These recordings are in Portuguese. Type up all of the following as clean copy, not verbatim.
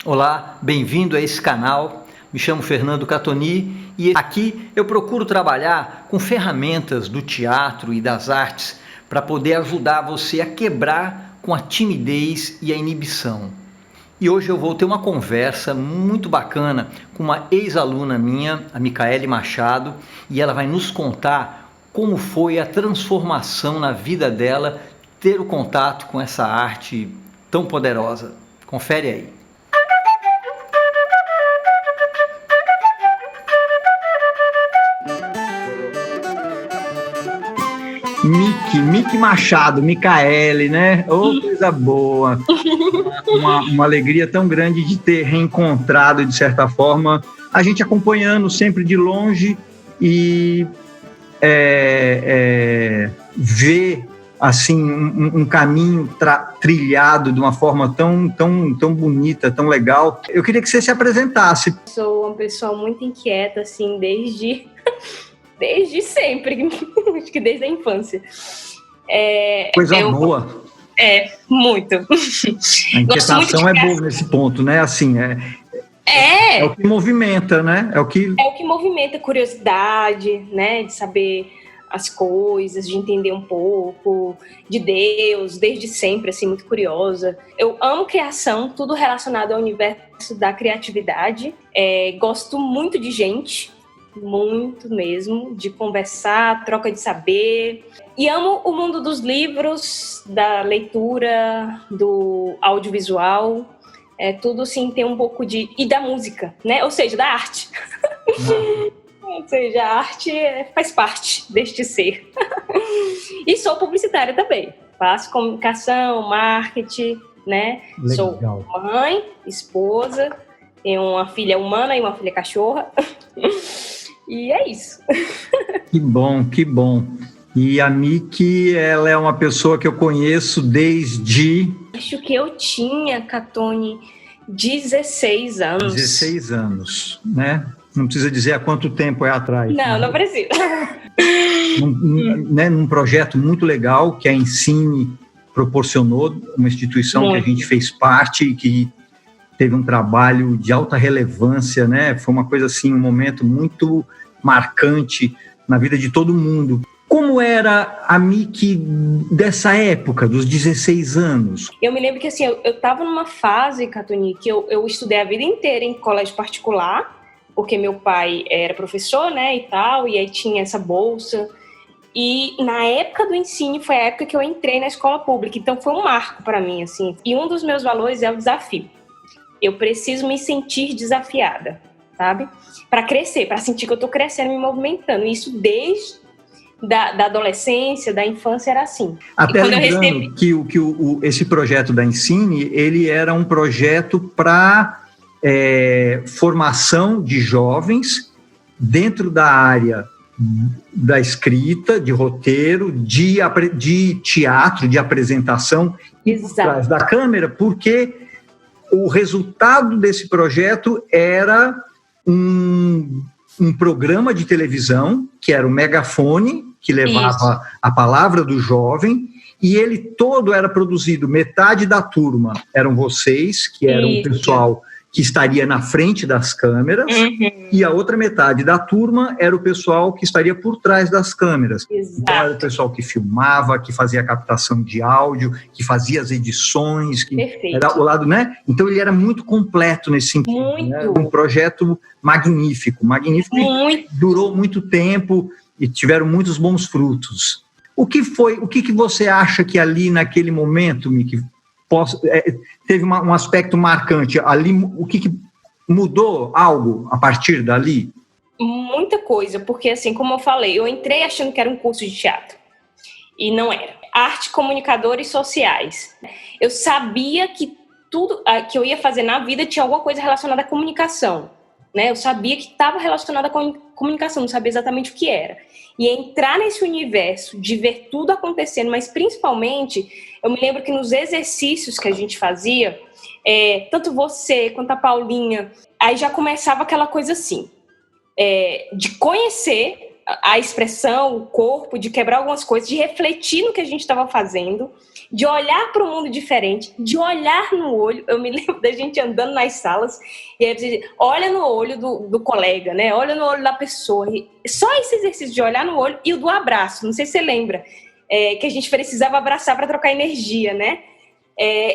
Olá, bem-vindo a esse canal. Me chamo Fernando Catoni e aqui eu procuro trabalhar com ferramentas do teatro e das artes para poder ajudar você a quebrar com a timidez e a inibição. E hoje eu vou ter uma conversa muito bacana com uma ex-aluna minha, a Micaele Machado, e ela vai nos contar como foi a transformação na vida dela ter o contato com essa arte tão poderosa. Confere aí. Mick Machado, Micaele, né? Ô, coisa boa. Uma alegria tão grande de ter reencontrado, de certa forma, a gente acompanhando sempre de longe e ver assim um caminho trilhado de uma forma tão bonita, tão legal. Eu queria que você se apresentasse. Sou uma pessoa muito inquieta, assim, desde sempre, acho que desde a infância. Coisa boa. Muito. A inquietação é boa nesse ponto, né? Assim, é o que movimenta, né? É o que movimenta a curiosidade, né? De saber as coisas, de entender um pouco de Deus, desde sempre, assim, muito curiosa. Eu amo criação, tudo relacionado ao universo da criatividade. Gosto muito de gente, muito mesmo, de conversar, troca de saber. E amo o mundo dos livros, da leitura, do audiovisual. Tudo assim tem um pouco de... E da música, né? Ou seja, da arte. Ou seja, a arte faz parte deste ser. E sou publicitária também. Faço comunicação, marketing, né? Legal. Sou mãe, esposa, tenho uma filha humana e uma filha cachorra. E é isso. Que bom, que bom. E a Miki, ela é uma pessoa que eu conheço desde... Acho que eu tinha, Catoni, 16 anos. 16 anos, né? Não precisa dizer há quanto tempo é atrás. Não precisa. Num projeto muito legal que a Ensine proporcionou, uma instituição que a gente fez parte e que teve um trabalho de alta relevância, né? Foi uma coisa assim, um momento muito marcante na vida de todo mundo. Como era a Miki dessa época, dos 16 anos? Eu me lembro que assim, eu estava numa fase, Catoni, que eu estudei a vida inteira em colégio particular, porque meu pai era professor, né, e tal, e aí tinha essa bolsa. E na época do ensino foi a época que eu entrei na escola pública, então foi um marco para mim, assim. E um dos meus valores é o desafio. Eu preciso me sentir desafiada, sabe? Para crescer, para sentir que eu estou crescendo, me movimentando. Isso desde da adolescência, da infância, era assim. Até lembrando que esse projeto da Ensine, ele era um projeto para formação de jovens dentro da área da escrita, de roteiro, de teatro, de apresentação e por trás da câmera, porque o resultado desse projeto era um programa de televisão, que era o Megafone, que levava a palavra do jovem, e ele todo era produzido, metade da turma eram vocês, que eram o pessoal que estaria na frente das câmeras, e a outra metade da turma era o pessoal que estaria por trás das câmeras. Então, era o pessoal que filmava, que fazia a captação de áudio, que fazia as edições, que era o lado, né? Então ele era muito completo nesse sentido, né? Um projeto magnífico, e durou muito tempo e tiveram muitos bons frutos. O que você acha que ali naquele momento, Miki, teve um aspecto marcante ali? O que mudou algo a partir dali? Muita coisa, porque assim, como eu falei, eu entrei achando que era um curso de teatro e não era. Arte, comunicadores sociais. Eu sabia que tudo que eu ia fazer na vida tinha alguma coisa relacionada à comunicação, né? Eu sabia que estava relacionada com comunicação, não sabia exatamente o que era. E entrar nesse universo de ver tudo acontecendo, mas principalmente, eu me lembro que nos exercícios que a gente fazia, tanto você quanto a Paulinha, aí já começava aquela coisa assim, de conhecer a expressão, o corpo, de quebrar algumas coisas, de refletir no que a gente estava fazendo, de olhar para o mundo diferente, de olhar no olho. Eu me lembro da gente andando nas salas e aí você olha no olho do colega, né? Olha no olho da pessoa. E só esse exercício de olhar no olho e o do abraço. Não sei se você lembra, que a gente precisava abraçar para trocar energia, né?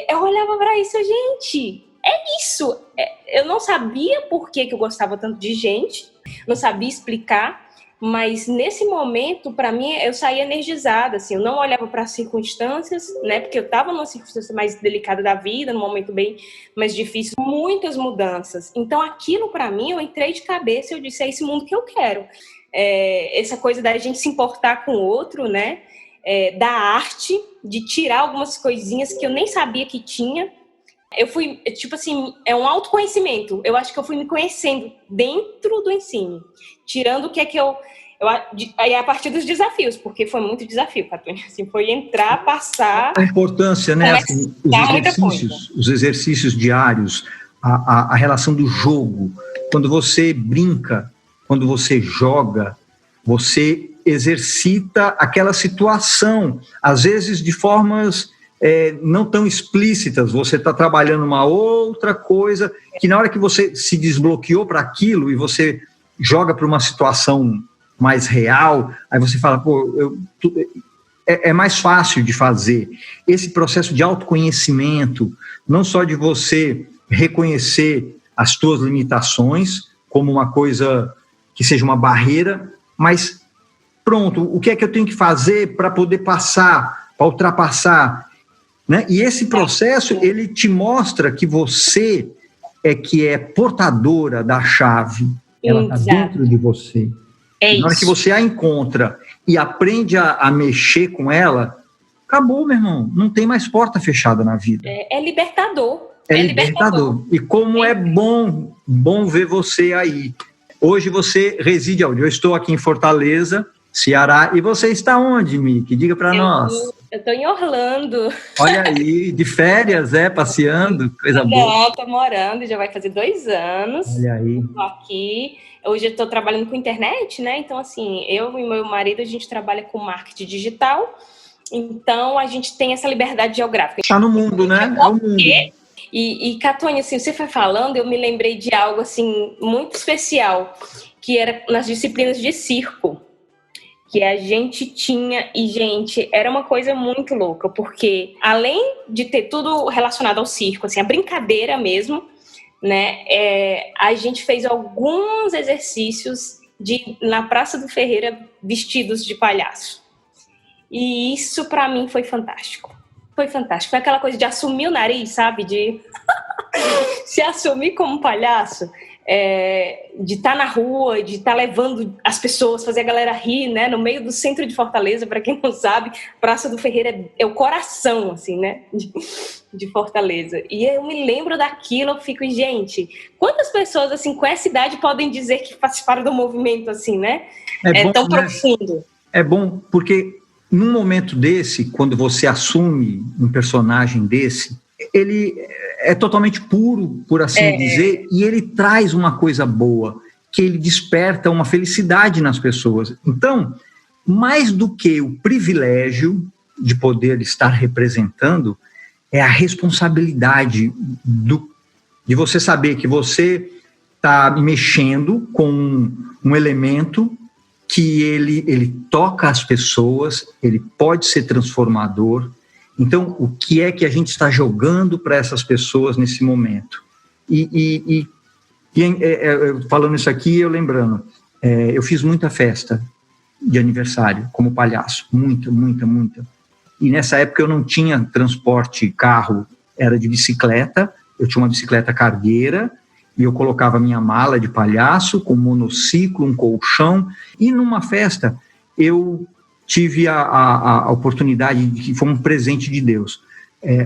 Eu olhava para isso, gente, é isso. Eu não sabia por que eu gostava tanto de gente, não sabia explicar, mas nesse momento, para mim, eu saía energizada, assim, eu não olhava para as circunstâncias, né, porque eu estava numa circunstância mais delicada da vida, num momento bem mais difícil, muitas mudanças. Então, aquilo para mim, eu entrei de cabeça e eu disse, é esse mundo que eu quero. Essa coisa da gente se importar com o outro, né, da arte, de tirar algumas coisinhas que eu nem sabia que tinha. Eu fui, tipo assim, é um autoconhecimento. Eu acho que eu fui me conhecendo dentro do ensino, tirando o que é que aí a partir dos desafios, porque foi muito desafio, Catônia. Assim, foi entrar, passar. A importância, né? Assim, os exercícios diários, a relação do jogo. Quando você brinca, quando você joga, você exercita aquela situação, às vezes de formas não tão explícitas. Você está trabalhando uma outra coisa, que na hora que você se desbloqueou para aquilo e você joga para uma situação mais real, aí você fala, pô, é mais fácil de fazer. Esse processo de autoconhecimento, não só de você reconhecer as suas limitações como uma coisa que seja uma barreira, mas pronto, o que é que eu tenho que fazer para poder passar, para ultrapassar, né? E esse processo, ele te mostra que você que é portadora da chave, ela está dentro de você. Na hora que você a encontra e aprende a mexer com ela, acabou, meu irmão, não tem mais porta fechada na vida. É libertador. É libertador. E como é bom ver você aí. Hoje você reside onde? Eu estou aqui em Fortaleza, Ceará. E você está onde, Miki? Diga para nós. Eu estou em Orlando. Olha aí, de férias, passeando, coisa boa. Não, estou morando, já vai fazer 2 anos. Olha aí. Estou aqui. Hoje eu estou trabalhando com internet, né? Então, assim, eu e meu marido, a gente trabalha com marketing digital. Então, a gente tem essa liberdade geográfica. Está no mundo, né? É o mundo. E Catônia, assim, você foi falando, eu me lembrei de algo, assim, muito especial, que era nas disciplinas de circo, que a gente tinha, e, gente, era uma coisa muito louca, porque além de ter tudo relacionado ao circo, assim, a brincadeira mesmo, né, a gente fez alguns exercícios na Praça do Ferreira vestidos de palhaço. E isso, para mim, foi fantástico. Foi fantástico. Foi aquela coisa de assumir o nariz, sabe? De se assumir como palhaço, de estar na rua, de estar levando as pessoas, fazer a galera rir, né? No meio do centro de Fortaleza, para quem não sabe, Praça do Ferreira é o coração, assim, né? De Fortaleza. E eu me lembro daquilo, eu fico, gente, quantas pessoas, assim, com essa idade podem dizer que participaram do movimento, assim, né? Bom, tão né? Profundo. É bom porque num momento desse, quando você assume um personagem desse, ele é totalmente puro, por assim dizer, e ele traz uma coisa boa, que ele desperta uma felicidade nas pessoas. Então, mais do que o privilégio de poder estar representando, é a responsabilidade de você saber que você está mexendo com um elemento que ele toca as pessoas, ele pode ser transformador. Então, o que é que a gente está jogando para essas pessoas nesse momento? Falando isso aqui, eu lembrando, eu fiz muita festa de aniversário como palhaço, muita. E nessa época eu não tinha transporte, carro, era de bicicleta, eu tinha uma bicicleta cargueira, e eu colocava minha mala de palhaço, com monociclo, um colchão, e numa festa eu tive a oportunidade, que foi um presente de Deus.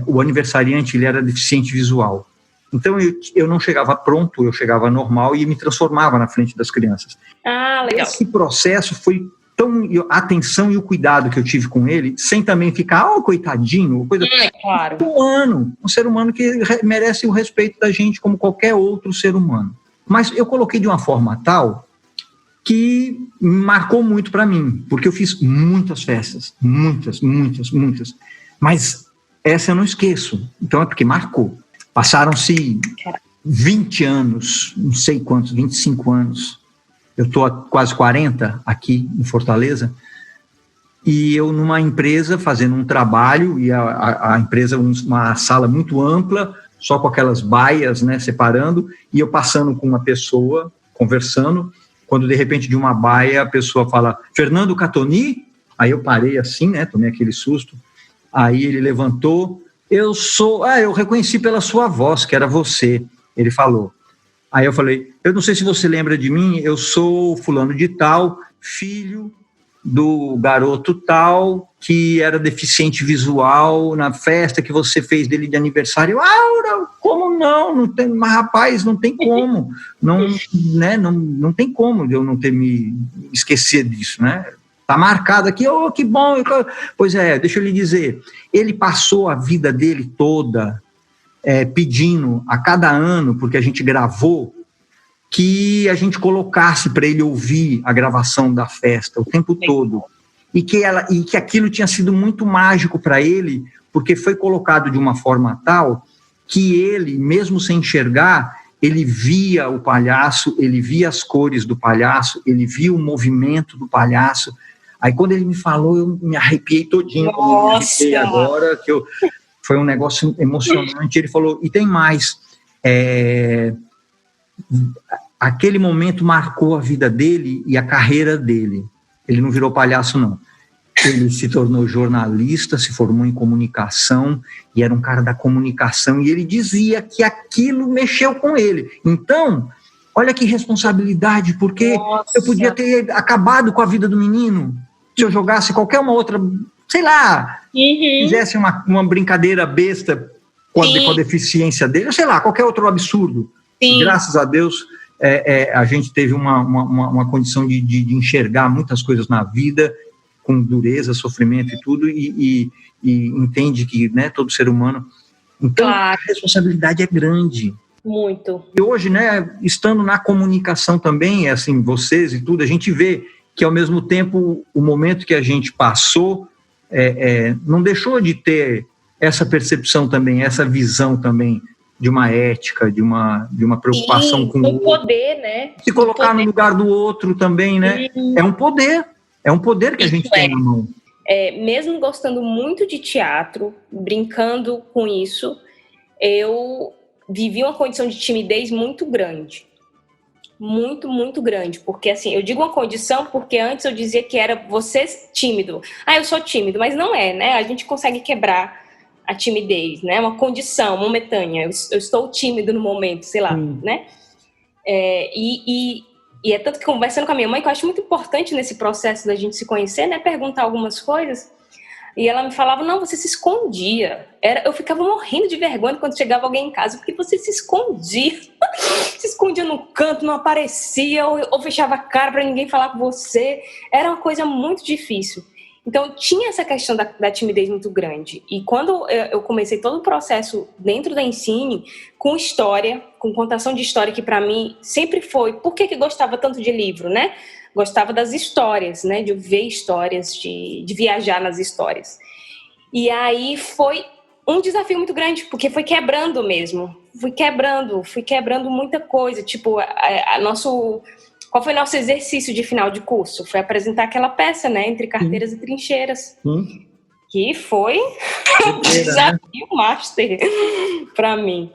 O aniversariante, ele era deficiente visual. Então eu não chegava pronto, eu chegava normal e me transformava na frente das crianças. Ah, legal. Esse processo foi a atenção e o cuidado que eu tive com ele, sem também ficar, coitadinho, coisa. Claro. Um ser humano que merece o respeito da gente como qualquer outro ser humano. Mas eu coloquei de uma forma tal que marcou muito para mim, porque eu fiz muitas festas, muitas, mas essa eu não esqueço, então é porque marcou. Passaram-se 20 anos, não sei quantos, 25 anos, eu estou há quase 40 aqui em Fortaleza, e eu numa empresa fazendo um trabalho, e a empresa, uma sala muito ampla, só com aquelas baias, né, separando, e eu passando com uma pessoa, conversando, quando de repente de uma baia a pessoa fala, Fernando Catoni, aí eu parei assim, né, tomei aquele susto, aí ele levantou, eu reconheci pela sua voz, que era você, ele falou. Aí eu falei, eu não sei se você lembra de mim, eu sou fulano de tal, filho do garoto tal, que era deficiente visual na festa que você fez dele de aniversário. Como não? Não tem, mas rapaz, não tem como. Não, né, não tem como eu não ter me esquecido disso, né? Tá marcado aqui, que bom. Pois é, deixa eu lhe dizer, ele passou a vida dele toda pedindo a cada ano, porque a gente gravou, que a gente colocasse para ele ouvir a gravação da festa o tempo todo, e que aquilo tinha sido muito mágico para ele, porque foi colocado de uma forma tal que ele, mesmo sem enxergar, ele via o palhaço, ele via as cores do palhaço, ele via o movimento do palhaço. Aí quando ele me falou, eu me arrepiei todinho, como eu me arrepiei agora, foi um negócio emocionante. Ele falou, e tem mais, aquele momento marcou a vida dele e a carreira dele. Ele não virou palhaço, não. Ele se tornou jornalista, se formou em comunicação, e era um cara da comunicação, e ele dizia que aquilo mexeu com ele. Então, olha que responsabilidade, porque eu podia ter acabado com a vida do menino, se eu jogasse qualquer uma outra, sei lá, fizesse uma brincadeira besta com a deficiência dele, sei lá, qualquer outro absurdo. Graças a Deus, a gente teve uma condição de enxergar muitas coisas na vida, com dureza, sofrimento e tudo, e entende que, né, todo ser humano... Então, a responsabilidade é grande. Muito. E hoje, né, estando na comunicação também, assim, vocês e tudo, a gente vê que, ao mesmo tempo, o momento que a gente passou não deixou de ter essa percepção também, essa visão também de uma ética, de uma preocupação com o poder, né? Se colocar no lugar do outro também, né? É um poder que a gente tem na mão. Mesmo gostando muito de teatro, brincando com isso, eu vivi uma condição de timidez muito grande. Muito, muito grande. Porque, assim, eu digo uma condição porque antes eu dizia que era você tímido. Eu sou tímido, mas não é, né? A gente consegue quebrar a timidez, né? Uma condição momentânea. Eu estou tímido no momento, sei lá, né? E é tanto que, conversando com a minha mãe, que eu acho muito importante nesse processo da gente se conhecer, né? Perguntar algumas coisas. E ela me falava, não, você se escondia. Eu ficava morrendo de vergonha quando chegava alguém em casa, porque você se escondia. Se escondia no canto, não aparecia, ou fechava a cara para ninguém falar com você. Era uma coisa muito difícil. Então, tinha essa questão da timidez muito grande. E quando eu comecei todo o processo dentro da Ensine, com história, com contação de história, que para mim sempre foi... Por que gostava tanto de livro, né? Gostava das histórias, né? De ver histórias, de viajar nas histórias. E aí foi um desafio muito grande, porque foi quebrando mesmo. Fui quebrando muita coisa. Tipo, qual foi o nosso exercício de final de curso? Foi apresentar aquela peça, né? Entre Carteiras e Trincheiras. Que foi um desafio master para mim.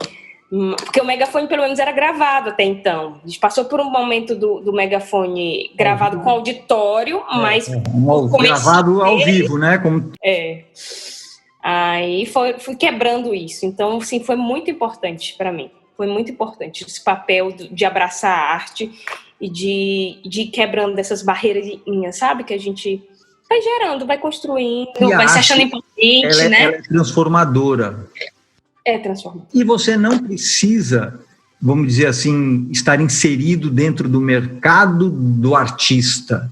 Porque o megafone, pelo menos, era gravado até então. A gente passou por um momento do megafone gravado com auditório, mas... gravado ao vivo, né? Aí fui quebrando isso. Então, assim, foi muito importante para mim. Foi muito importante esse papel de abraçar a arte e de ir quebrando dessas barreirinhas, sabe? Que a gente vai gerando, vai construindo, vai se achando importante, né? Ela é transformadora. Transformadora. E você não precisa, vamos dizer assim, estar inserido dentro do mercado do artista.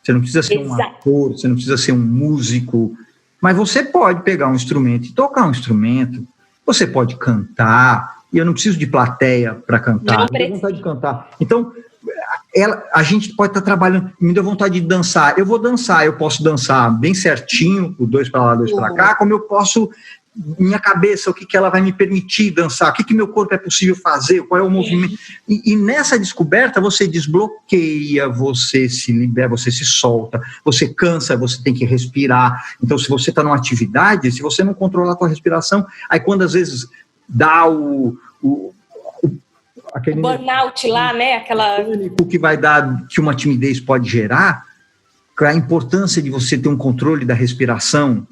Você não precisa ser um ator, você não precisa ser um músico, mas você pode pegar um instrumento e tocar um instrumento. Você pode cantar, e eu não preciso de plateia para cantar, eu tenho vontade de cantar. Então, a gente pode estar trabalhando, me deu vontade de dançar, eu vou dançar, eu posso dançar bem certinho, o 2 para lá, 2 para cá, como eu posso, minha cabeça, o que ela vai me permitir dançar, o que meu corpo é possível fazer, qual é o movimento, e nessa descoberta você desbloqueia, você se libera, você se solta, você cansa, você tem que respirar. Então, se você está numa atividade, se você não controlar a sua respiração, aí quando às vezes dá aquele burnout lá, né? O que vai dar, que uma timidez pode gerar, a importância de você ter um controle da respiração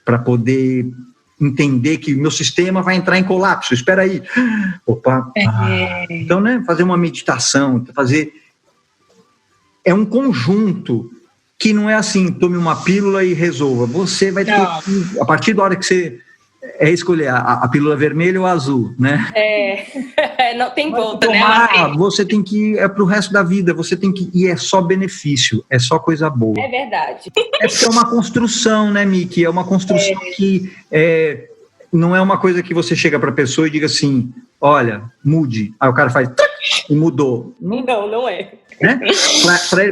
para poder entender que o meu sistema vai entrar em colapso. Espera aí. Opa. Então, né? Fazer uma meditação, é um conjunto que não é assim, tome uma pílula e resolva. Você vai ter que, a partir da hora que você escolher a pílula vermelha ou a azul, né? Não tem volta, tomar, né? Você tem que para o resto da vida, você tem que, e é só benefício, é só coisa boa. É verdade. É uma construção, né, Miki? É uma construção que não é uma coisa que você chega para a pessoa e diga assim, olha, mude. Aí o cara faz e mudou. Não é. Né?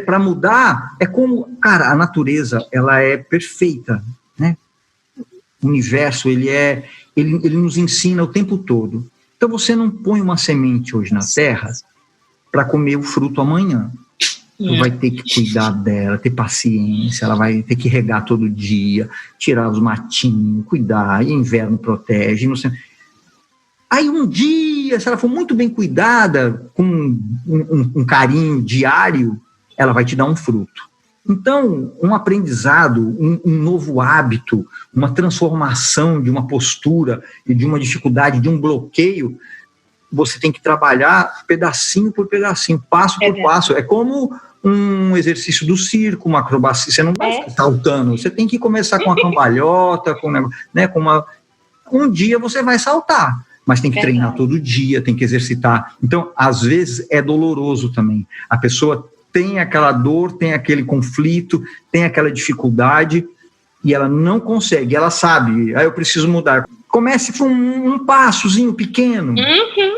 Para mudar, é como, cara, a natureza, ela é perfeita, né? O universo, ele nos ensina o tempo todo. Então você não põe uma semente hoje na terra para comer o fruto amanhã. Você vai ter que cuidar dela, ter paciência, ela vai ter que regar todo dia, tirar os matinhos, cuidar, e inverno protege, não sei. Aí um dia, se ela for muito bem cuidada, com um carinho diário, ela vai te dar um fruto. Então, um aprendizado, um novo hábito, uma transformação de uma postura e de uma dificuldade, de um bloqueio, você tem que trabalhar pedacinho por pedacinho, passo por passo. É como um exercício do circo, uma acrobacia. Você não vai saltando, você tem que começar com uma cambalhota, né, um dia você vai saltar, mas tem que treinar todo dia, tem que exercitar. Então, às vezes, é doloroso também. A pessoa tem aquela dor, tem aquele conflito, tem aquela dificuldade e ela não consegue, ela sabe, eu preciso mudar. Comece com um passozinho pequeno,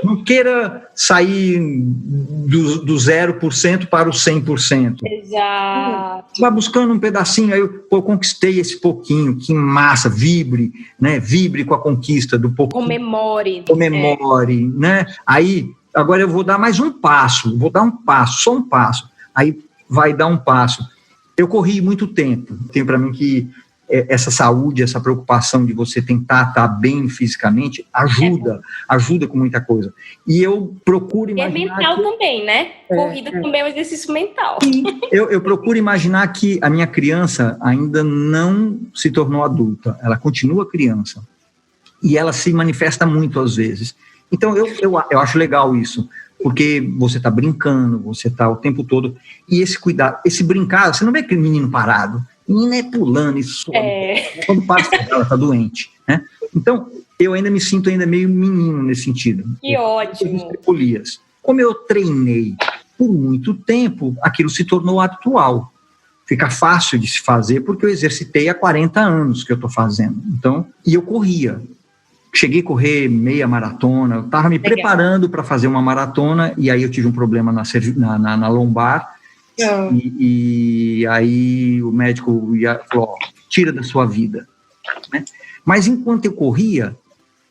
não queira sair do 0% para o 100%. Exato. Vai buscando um pedacinho, aí eu conquistei esse pouquinho, que massa, vibre, né? Vibre com a conquista do pouquinho. Comemore, né? Aí, agora eu vou dar mais um passo, só um passo. Aí vai dar um passo. Eu corri muito tempo. Tem para mim que essa saúde, essa preocupação de você tentar estar bem fisicamente, ajuda com muita coisa. E eu procuro imaginar... E é mental também, né? Corrida também é um exercício mental. Eu procuro imaginar que a minha criança ainda não se tornou adulta. Ela continua criança. E ela se manifesta muito às vezes. Então, eu acho legal isso. Porque você está brincando, você está o tempo todo. E esse cuidado, esse brincar, você não vê aquele menino parado. Menino é pulando, isso. Quando passa, ela está doente. Né? Então, eu ainda me sinto meio menino nesse sentido. Que ótimo. Como eu treinei por muito tempo, aquilo se tornou habitual. Fica fácil de se fazer, porque eu exercitei há 40 anos que eu estou fazendo. Então, e eu corria. Cheguei a correr meia maratona, eu estava me preparando para fazer uma maratona, e aí eu tive um problema na lombar, e aí o médico falou, tira da sua vida. Né? Mas enquanto eu corria,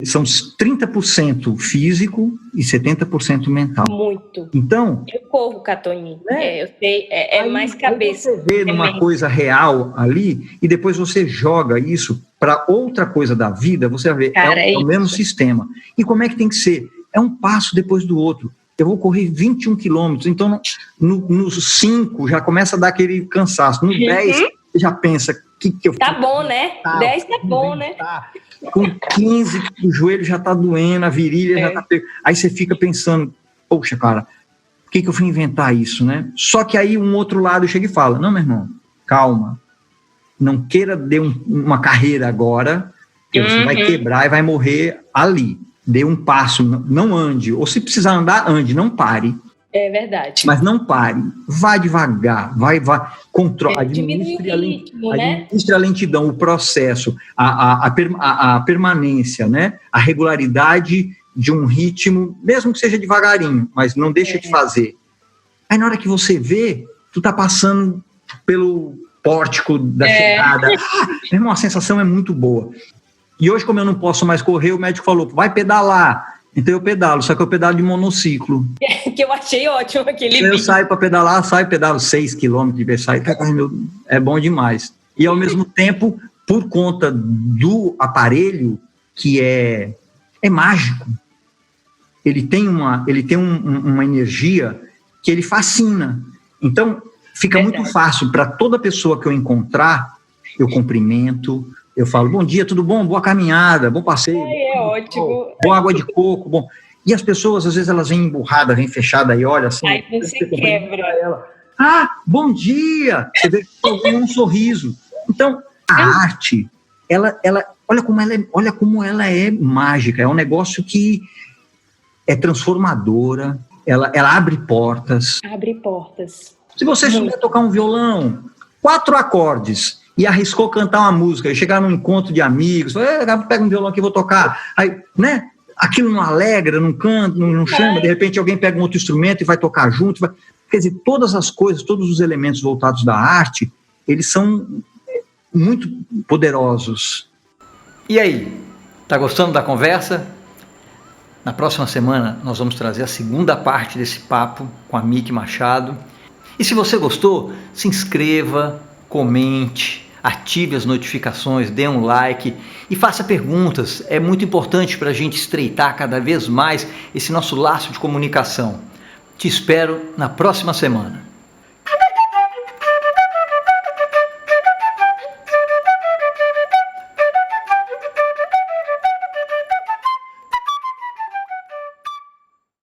são 30% físico e 70% mental. Muito. Então... Eu corro, Catoni. Eu sei, aí, mais cabeça. Você vê numa coisa real ali, e depois você joga isso para outra coisa da vida, você vai ver, é o mesmo sistema. E como é que tem que ser? É um passo depois do outro. Eu vou correr 21 quilômetros, então nos 5 já começa a dar aquele cansaço. No 10, você já pensa, que eu... Tá bom, né? 10 tá bom, né? Com 15, o joelho já tá doendo, a virilha já tá... Aí você fica pensando, poxa, cara, por que eu fui inventar isso, né? Só que aí um outro lado chega e fala, não, meu irmão, calma, não queira dar uma carreira agora, que você vai quebrar e vai morrer ali. Dê um passo, não ande, ou se precisar andar, ande, não pare. É verdade. Mas não pare, vá devagar, vai, controle, administre a lentidão, o processo, a permanência, né? A regularidade de um ritmo, mesmo que seja devagarinho, mas não deixe de fazer. Aí na hora que você vê, tu tá passando pelo pórtico da chegada. Meu irmão, a sensação é muito boa. E hoje, como eu não posso mais correr, o médico falou, vai pedalar. Então eu pedalo, só que eu pedalo de monociclo. Que eu achei ótimo aquele Eu vídeo. saio para pedalar, pedalo 6 quilômetros de Versailles, é bom demais. E ao mesmo tempo, por conta do aparelho, que é mágico, ele tem uma energia que ele fascina. Então, fica muito fácil para toda pessoa que eu encontrar, eu cumprimento, eu falo, bom dia, tudo bom? Boa caminhada, bom passeio. É ótimo. Boa água de coco, bom. E as pessoas, às vezes, elas vêm emburradas, vêm fechadas e olha assim. Aí você quebra. Ela, bom dia! Você vê que um sorriso. Então, a arte, ela, olha como ela é mágica. É um negócio que é transformadora, ela abre portas. Abre portas. Se você souber tocar um violão, 4 acordes, e arriscou cantar uma música, e chegar num encontro de amigos, pega um violão aqui, vou tocar. Aí, né? Aquilo não alegra, não canta, não chama, de repente alguém pega um outro instrumento e vai tocar junto. Quer dizer, todas as coisas, todos os elementos voltados da arte, eles são muito poderosos. E aí, tá gostando da conversa? Na próxima semana nós vamos trazer a segunda parte desse papo com a Miki Machado. E se você gostou, se inscreva, comente, ative as notificações, dê um like e faça perguntas. É muito importante para a gente estreitar cada vez mais esse nosso laço de comunicação. Te espero na próxima semana.